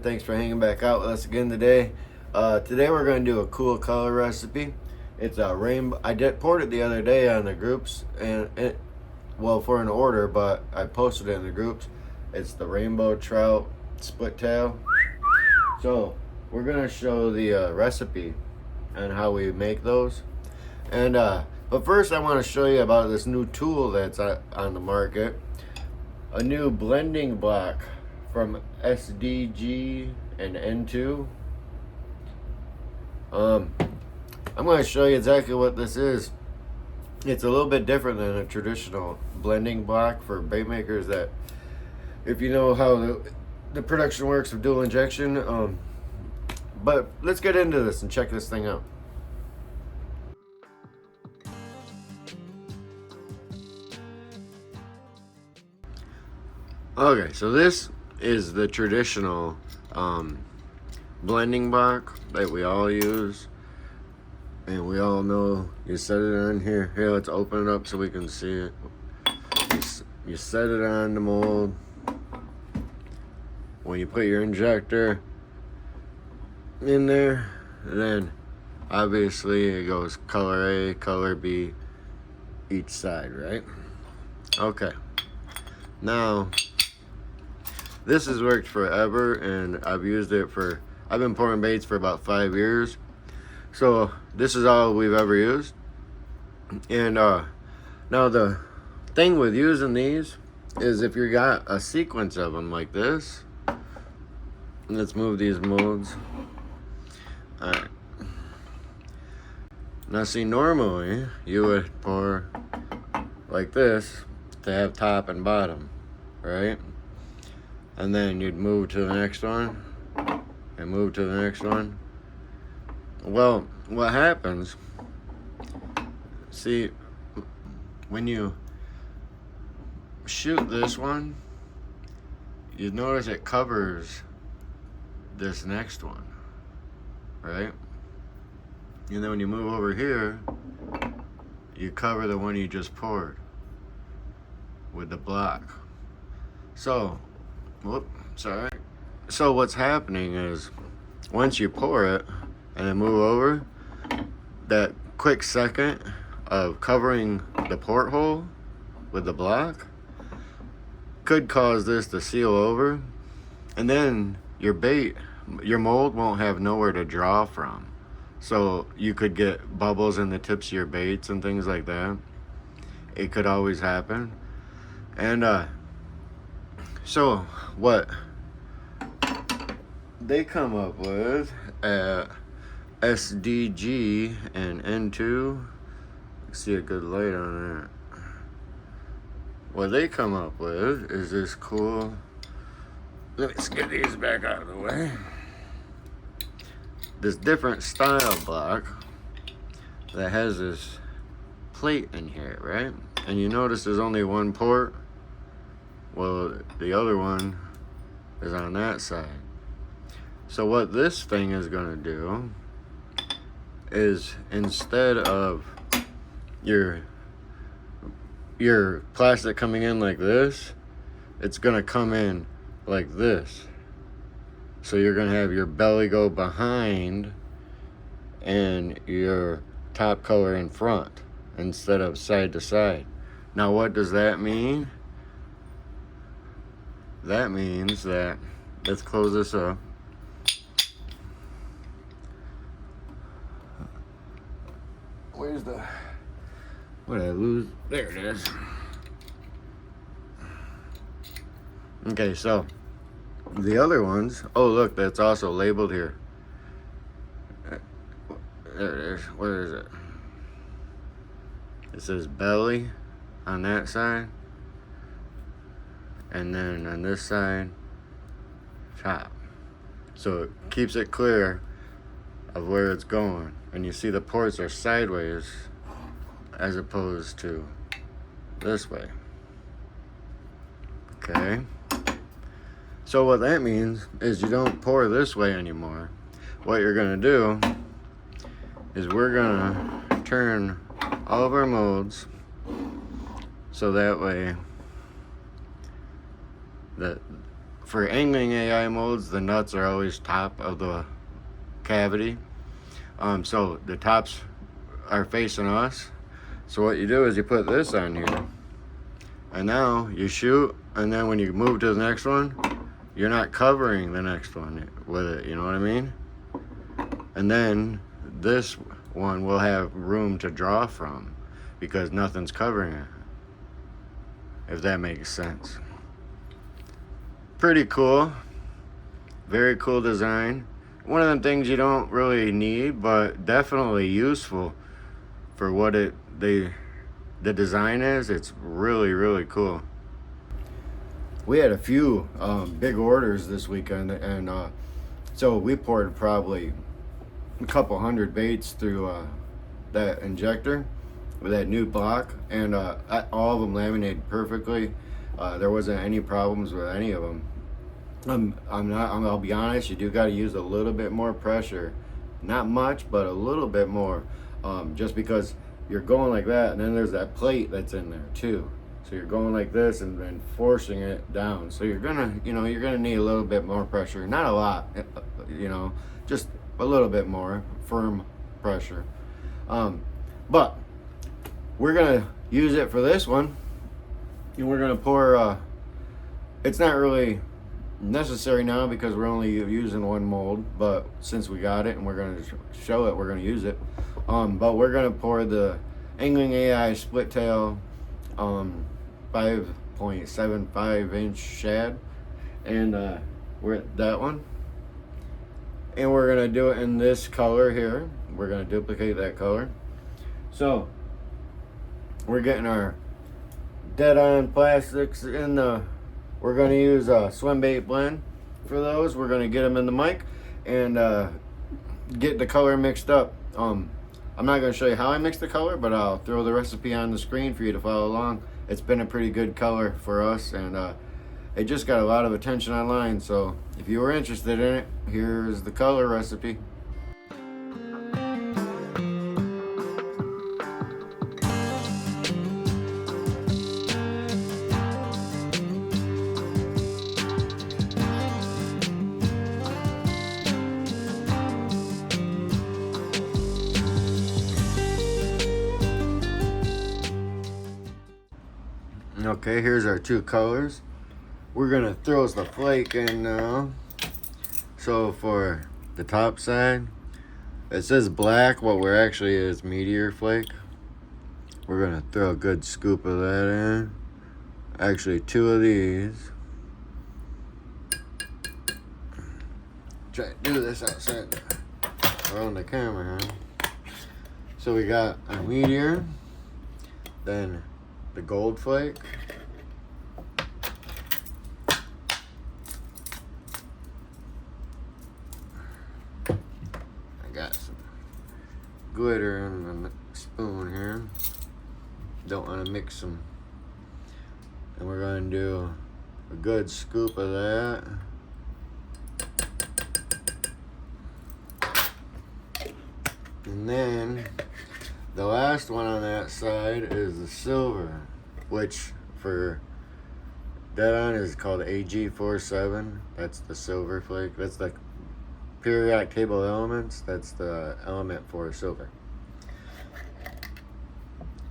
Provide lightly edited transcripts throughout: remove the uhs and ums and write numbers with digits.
Thanks for hanging back out with us again today. Today we're going to do a cool color recipe. It's a rainbow. I poured it the other day on the groups, and well, for an order, but I posted it in the groups. It's the rainbow trout split tail. So we're going to show the recipe and how we make those. And but first I want to show you about this new tool that's on the market. A new blending block from SDG and N2. I'm going to show you exactly what this is. It's a little bit different than a traditional blending block for bait makers. That, if you know how the production works of dual injection. But let's get into this and check this thing out. Okay, so this is the traditional blending block that we all use, and we all know you set it on here. Here, let's open it up so we can see it. You set it on the mold. When you put your injector in there, then obviously it goes color A, color B, each side, right? Okay. Now, this has worked forever, and I've used it for, I've been pouring baits for about 5 years. So this is all we've ever used. And now the thing with using these is if you got a sequence of them like this. Let's move these molds. Alright. Now see, normally you would pour like this to have top and bottom, right? And then you'd move to the next one and move to the next one. Well, what happens, see, when you shoot this one, you notice it covers this next one, right? And then when you move over here, you cover the one you just poured with the block. So, whoop, sorry. So what's happening is, once you pour it and then move over, that quick second of covering the porthole with the block could cause this to seal over, and then your bait, your mold won't have nowhere to draw from. So you could get bubbles in the tips of your baits and things like that. It could always happen. And so what they come up with at SDG and N2, see a good light on that. What they come up with is this cool, let's get these back out of the way. This different style block that has this plate in here, right? And you notice there's only one port. Well, the other one is on that side. So what this thing is going to do is, instead of your plastic coming in like this, it's going to come in like this. So you're going to have your belly go behind and your top color in front instead of side to side. Now what does that mean? That means that, let's close this up. Where's the, what did I lose? There it is. Okay, so the other ones, oh look, that's also labeled here. There it is. Where is it? It says belly on that side. And then on this side, top. So it keeps it clear of where it's going. And you see the ports are sideways as opposed to this way. Okay. So what that means is you don't pour this way anymore. What you're gonna do is we're gonna turn all of our molds so that way that for angling AI molds, the nuts are always top of the cavity. So the tops are facing us. So what you do is you put this on here, and now you shoot, and then when you move to the next one, you're not covering the next one with it, you know what I mean? And then this one will have room to draw from because nothing's covering it, if that makes sense. Pretty cool. Very cool design. One of them things you don't really need, but definitely useful for what the design is. It's really, really cool. We had a few big orders this weekend, and so we poured probably a couple hundred baits through that injector with that new block, and all of them laminated perfectly. There wasn't any problems with any of them. I'll be honest, you do got to use a little bit more pressure, not much, but a little bit more, just because you're going like that, and then there's that plate that's in there too. So you're going like this and then forcing it down. So you're gonna need a little bit more pressure, not a lot, just a little bit more firm pressure. But we're gonna use it for this one, and we're gonna pour. It's not really necessary now because we're only using one mold, but since we got it and we're going to show it, we're going to use it. But we're going to pour the Angling AI split tail 5.75 inch shad, and we're at that one, and we're going to do it in this color here. We're going to duplicate that color. So we're getting our deadonplastix in the. We're going to use a swim bait blend for those. We're going to get them in the mic and get the color mixed up. I'm not going to show you how I mix the color, but I'll throw the recipe on the screen for you to follow along. It's been a pretty good color for us, and it just got a lot of attention online. So if you were interested in it, here's the color recipe. Okay, here's our two colors. We're gonna throw the flake in now. So for the top side, it says black, what we're actually is meteor flake. We're gonna throw a good scoop of that in. Actually, two of these. Try to do this outside around the camera, huh? So we got a meteor, then the gold flake, I got some glitter in the spoon here, don't want to mix them, and we're going to do a good scoop of that. And then the last one on that side is the silver, which for Deadon is called AG47. That's the silver flake. That's the periodic table of elements. That's the element for silver.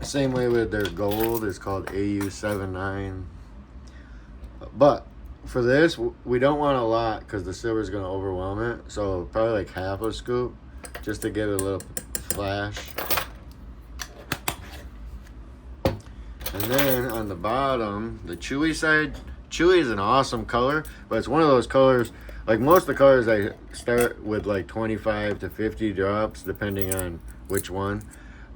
Same way with their gold is called AU79. But for this, we don't want a lot because the silver is going to overwhelm it. So probably like half a scoop just to give it a little flash. And then on the bottom, the chewy side, chewy is an awesome color, but it's one of those colors, like most of the colors I start with like 25 to 50 drops depending on which one.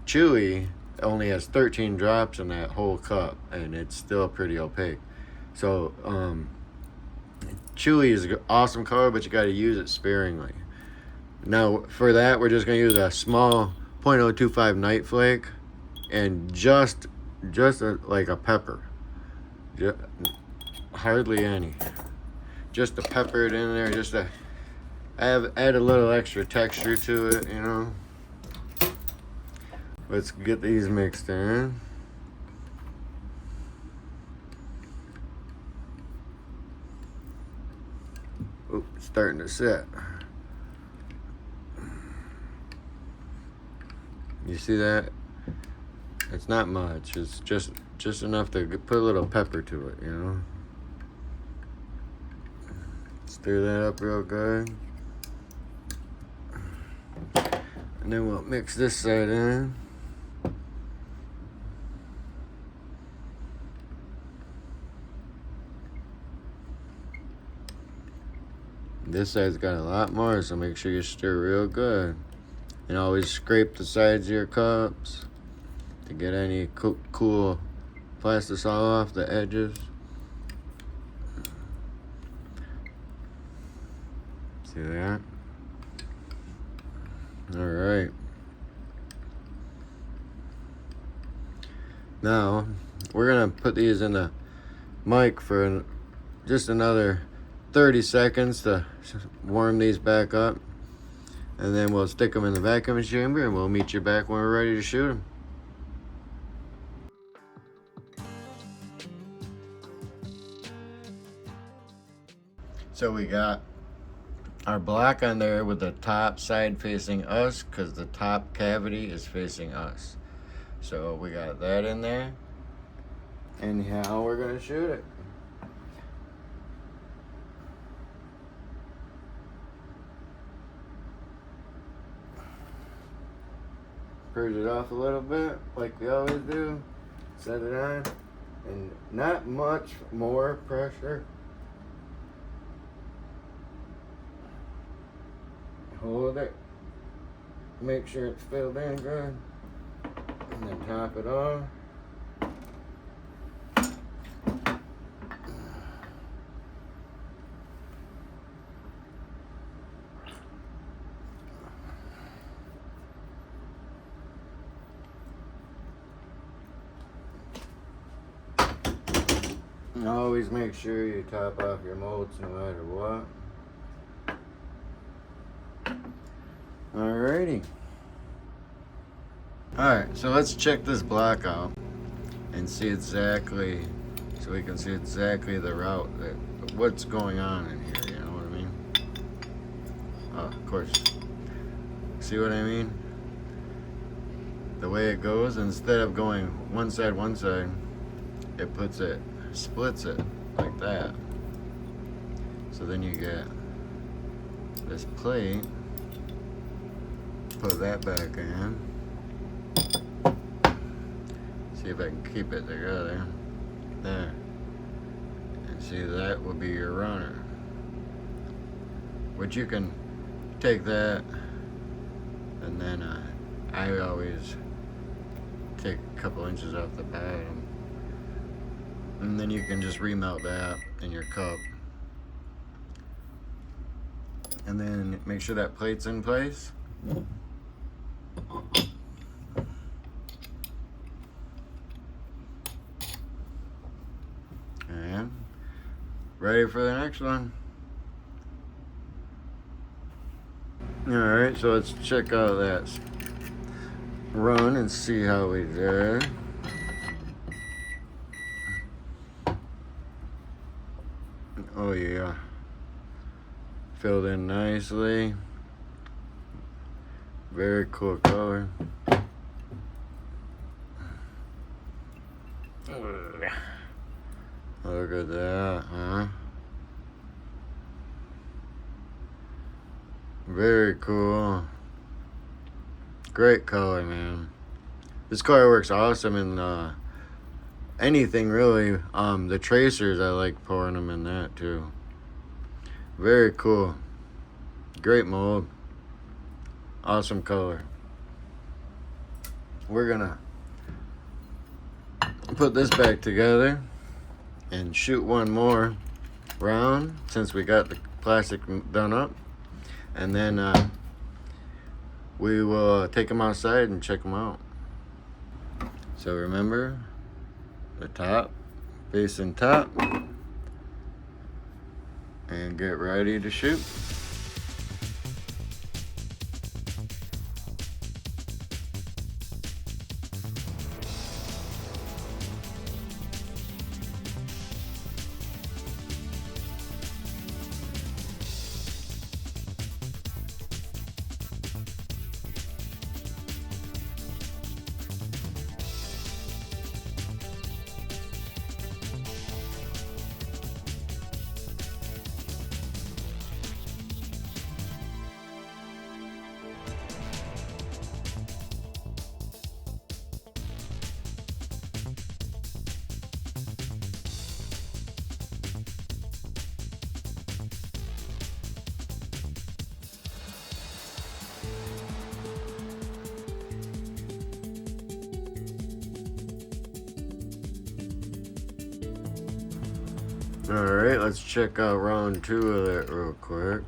Chewy only has 13 drops in that whole cup, and it's still pretty opaque. So chewy is an awesome color, but you got to use it sparingly. Now for that, we're just going to use a small 0.025 night flake and just like a pepper, hardly any, just to pepper it in there, just to add a little extra texture to it, you know. Let's get these mixed in. starting to sit. You see that? It's not much. It's just enough to put a little pepper to it, you know? Stir that up real good. And then we'll mix this side in. This side's got a lot more, so make sure you stir real good. And always scrape the sides of your cups to get any cool plastic all off the edges. See that? Alright. Now, we're going to put these in the mic for just another 30 seconds to warm these back up. And then we'll stick them in the vacuum chamber and we'll meet you back when we're ready to shoot them. So we got our block on there with the top side facing us because the top cavity is facing us. So we got that in there. And how we're going to shoot it. Purge it off a little bit, like we always do. Set it on, and not much more pressure. Hold it. Make sure it's filled in good, and then top it off. And always make sure you top off your molds no matter what. Alrighty. Alright, so let's check this block out and see exactly, so we can see exactly the route, what's going on in here, you know what I mean? Oh, of course. See what I mean? The way it goes, instead of going one side, it puts it, splits it like that. So then you get this plate, put that back in. See if I can keep it together. There. And see, that will be your runner. Which you can take that, and then I always take a couple inches off the bottom. And then you can just remelt that in your cup. And then make sure that plate's in place. And ready for the next one. Alright, so let's check out that run and see how we did. Oh yeah, filled in nicely. Very cool color. Look at that, huh? Very cool. Great color, man. This color works awesome in anything really. The tracers, I like pouring them in that too. Very cool. Great mold. Awesome color. We're gonna put this back together and shoot one more round since we got the plastic done up, and then we will take them outside and check them out. So remember, the top facing top, and get ready to shoot. Alright, let's check out round 2 of that real quick.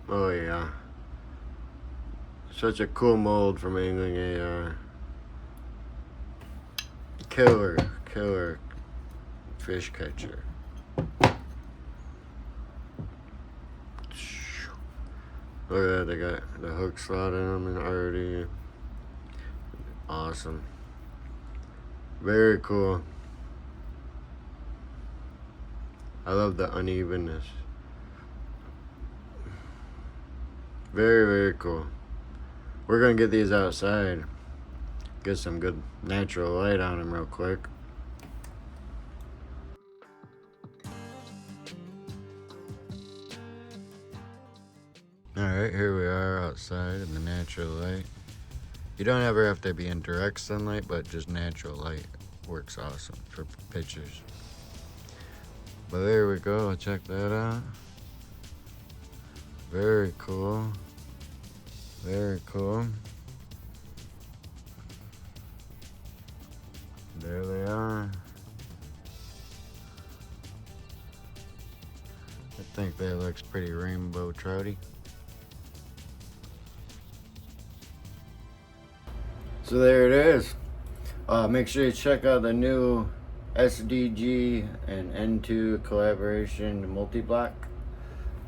Oh yeah. Such a cool mold from angling a killer fish catcher. Look at that, they got the hook slot in them and already awesome. Very cool. I love the unevenness. Very, very cool. We're gonna get these outside. Get some good natural light on them real quick. Alright, here we are outside in the natural light. You don't ever have to be in direct sunlight, but just natural light works awesome for pictures. But there we go, check that out. Very cool. Very cool. There they are. I think that looks pretty rainbow trouty. So there it is. Make sure you check out the new SDG and N2 collaboration multi-block.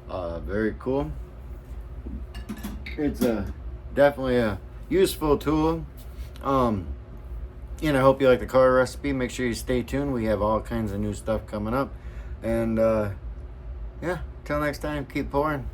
Very cool. It's definitely a useful tool. And I hope you like the color recipe. Make sure you stay tuned. We have all kinds of new stuff coming up. And yeah, till next time, keep pouring.